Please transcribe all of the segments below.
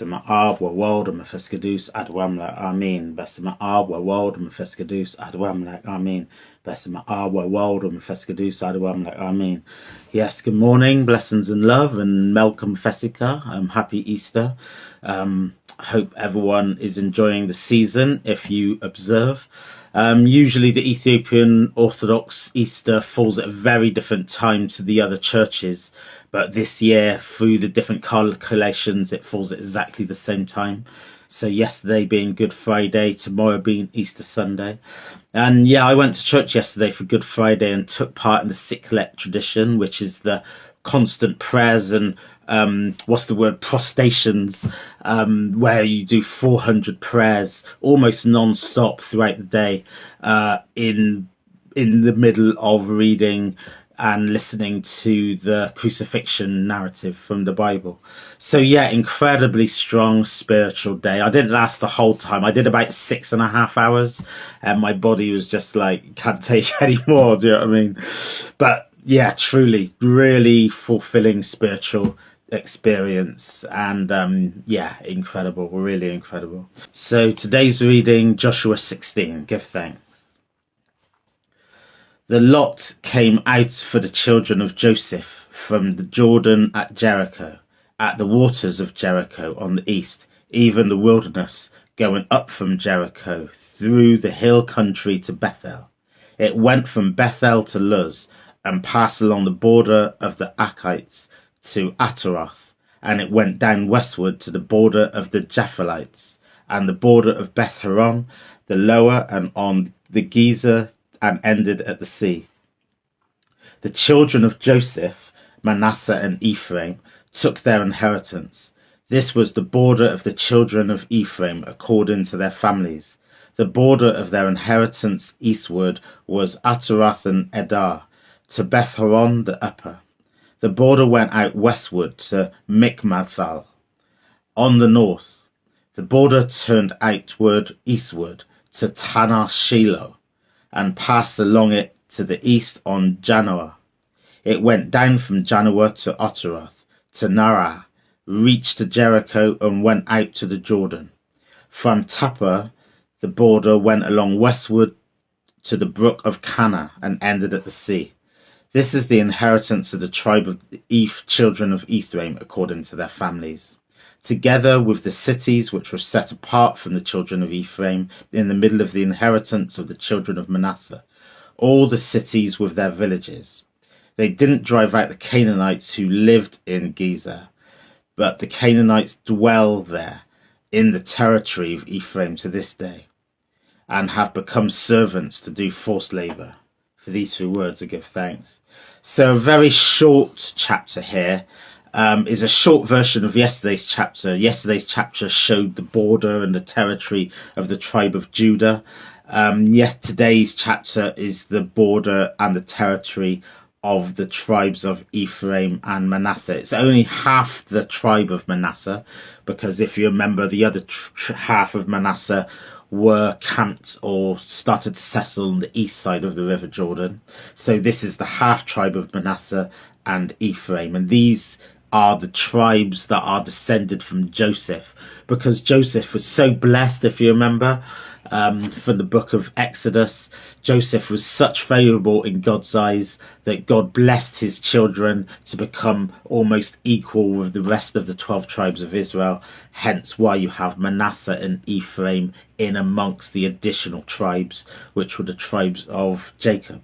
Besima Ab World and Mefeskadus Adwamla Amin. Besima Ab World and Mefeskadus Adwamla Amin. Besima Ab World and Mefeskadus Adwamla Amin. Yes, good morning, blessings and love, and Melcom Fesika. Happy Easter. Hope everyone is enjoying the season if you observe. Usually the Ethiopian Orthodox Easter falls at a very different time to the other churches, but this year, through the different calculations, it falls at exactly the same time. So yesterday being Good Friday, tomorrow being Easter Sunday. And yeah, I went to church yesterday for Good Friday and took part in the Siklet tradition, which is the constant prayers and prostrations, where you do 400 prayers almost non-stop throughout the day, in the middle of reading and listening to the crucifixion narrative from the Bible. So yeah, incredibly strong spiritual day. I didn't last the whole time. I did about 6.5 hours and my body was just like, can't take any more, do you know what I mean? But yeah, truly, really fulfilling spiritual experience, and yeah, incredible, really incredible. So today's reading, Joshua 16, give thanks. The lot came out for the children of Joseph from the Jordan at Jericho, at the waters of Jericho on the east, even the wilderness, going up from Jericho through the hill country to Bethel. It went from Bethel to Luz, and passed along the border of the Akites to Ataroth, and it went down westward to the border of the Japhelites, and the border of Beth Horon, the lower, and on the Gezer, and ended at the sea. The children of Joseph, Manasseh and Ephraim, took their inheritance. This was the border of the children of Ephraim according to their families. The border of their inheritance eastward was Ataroth and Edar, to Beth Horon the upper. The border went out westward to Mikmathal on the north. The border turned outward eastward to Tanah Shiloh, and passed along it to the east on Janoah. It went down from Janoah to Ataroth, to Narah, reached to Jericho, and went out to the Jordan. From Tappuah, the border went along westward to the brook of Cana, and ended at the sea. This is the inheritance of the tribe of the children of Ephraim according to their families, together with the cities which were set apart from the children of Ephraim in the middle of the inheritance of the children of Manasseh, all the cities with their villages. They didn't drive out the Canaanites who lived in Gezer, but the Canaanites dwell there in the territory of Ephraim to this day, and have become servants to do forced labour. For these 3 words I give thanks. So a very short chapter here. Is a short version of yesterday's chapter. Yesterday's chapter showed the border and the territory of the tribe of Judah. Yet today's chapter is the border and the territory of the tribes of Ephraim and Manasseh. It's only half the tribe of Manasseh, because if you remember, the other half of Manasseh were camped or started to settle on the east side of the River Jordan. So this is the half tribe of Manasseh and Ephraim, and these are the tribes that are descended from Joseph, because Joseph was so blessed, if you remember, from the book of Exodus. Joseph was such favourable in God's eyes that God blessed his children to become almost equal with the rest of the 12 tribes of Israel, hence why you have Manasseh and Ephraim in amongst the additional tribes, which were the tribes of Jacob.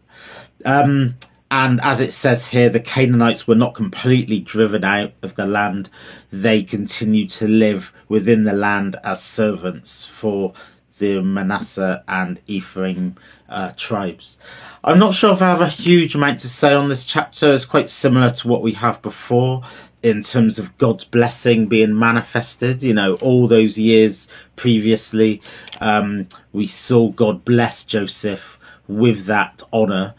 And as it says here, the Canaanites were not completely driven out of the land. They continued to live within the land as servants for the Manasseh and Ephraim tribes. I'm not sure if I have a huge amount to say on this chapter. It's quite similar to what we have before in terms of God's blessing being manifested. You know, all those years previously, we saw God bless Joseph with that honour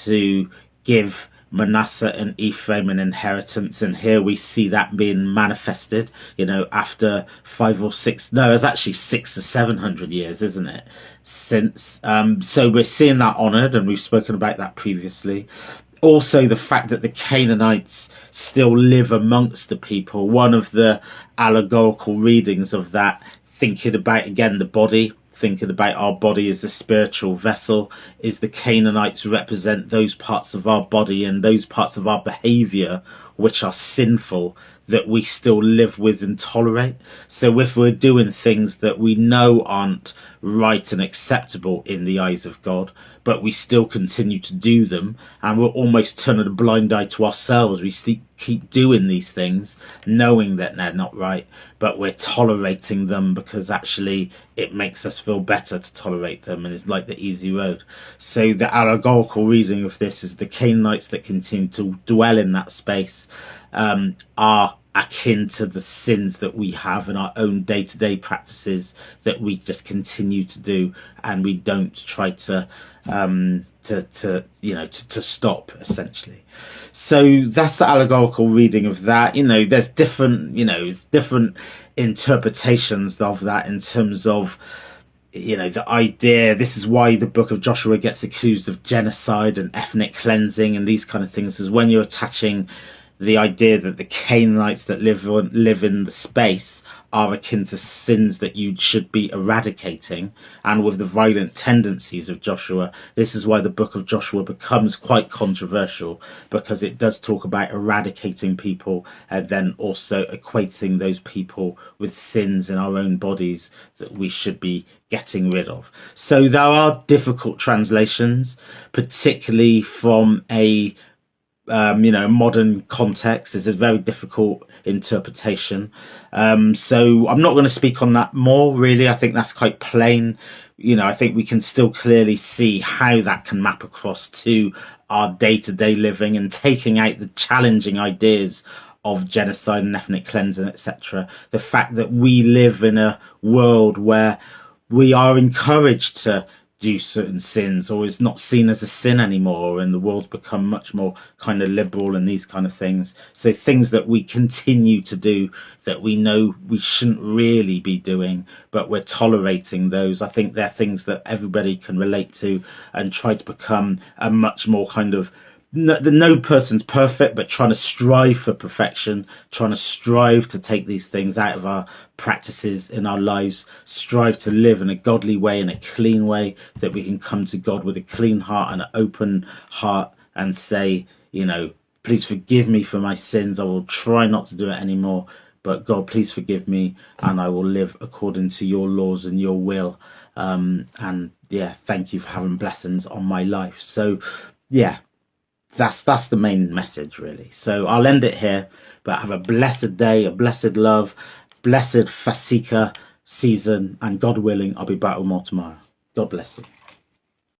to give Manasseh and Ephraim an inheritance, and here we see that being manifested, you know, after 5 or 6, no, it's actually 600 to 700 years, isn't it, since, so we're seeing that honoured, and we've spoken about that previously. also the fact that the Canaanites still live amongst the people. One of the allegorical readings of that, thinking about again the body, thinking about our body as a spiritual vessel, is the Canaanites represent those parts of our body and those parts of our behaviour which are sinful, that we still live with and tolerate. So if we're doing things that we know aren't right and acceptable in the eyes of God, but we still continue to do them, and we're almost turning a blind eye to ourselves, we keep doing these things knowing that they're not right, but we're tolerating them because actually it makes us feel better to tolerate them, and it's like the easy road. So the allegorical reading of this is the Canaanites that continue to dwell in that space are akin to the sins that we have in our own day-to-day practices that we just continue to do, and we don't try to stop, essentially. So that's the allegorical reading of that. There's different interpretations of that in terms of the idea. This is why the book of Joshua gets accused of genocide and ethnic cleansing and these kind of things, is when you're attaching the idea that the Canaanites that live in the space are akin to sins that you should be eradicating, and with the violent tendencies of Joshua. This is why the book of Joshua becomes quite controversial, because it does talk about eradicating people and then also equating those people with sins in our own bodies that we should be getting rid of. So there are difficult translations, particularly from a modern context. Is a very difficult interpretation. So I'm not going to speak on that more, really. I think that's quite plain. I think we can still clearly see how that can map across to our day-to-day living, and taking out the challenging ideas of genocide and ethnic cleansing, etc. The fact that we live in a world where we are encouraged to do certain sins, or is not seen as a sin anymore, and the world's become much more kind of liberal and these kind of things. So things that we continue to do that we know we shouldn't really be doing, but we're tolerating those. I think they're things that everybody can relate to and try to become a much more kind of no person's perfect, but trying to strive for perfection, trying to strive to take these things out of our practices in our lives, strive to live in a godly way, in a clean way, that we can come to God with a clean heart and an open heart and say, please forgive me for my sins. I will try not to do it anymore, but God, please forgive me, and I will live according to your laws and your will. And yeah, thank you for having blessings on my life. So yeah, that's the main message, really. So I'll end it here, but have a blessed day, a blessed love, blessed Fasika season, and God willing, I'll be back with more tomorrow. God bless you.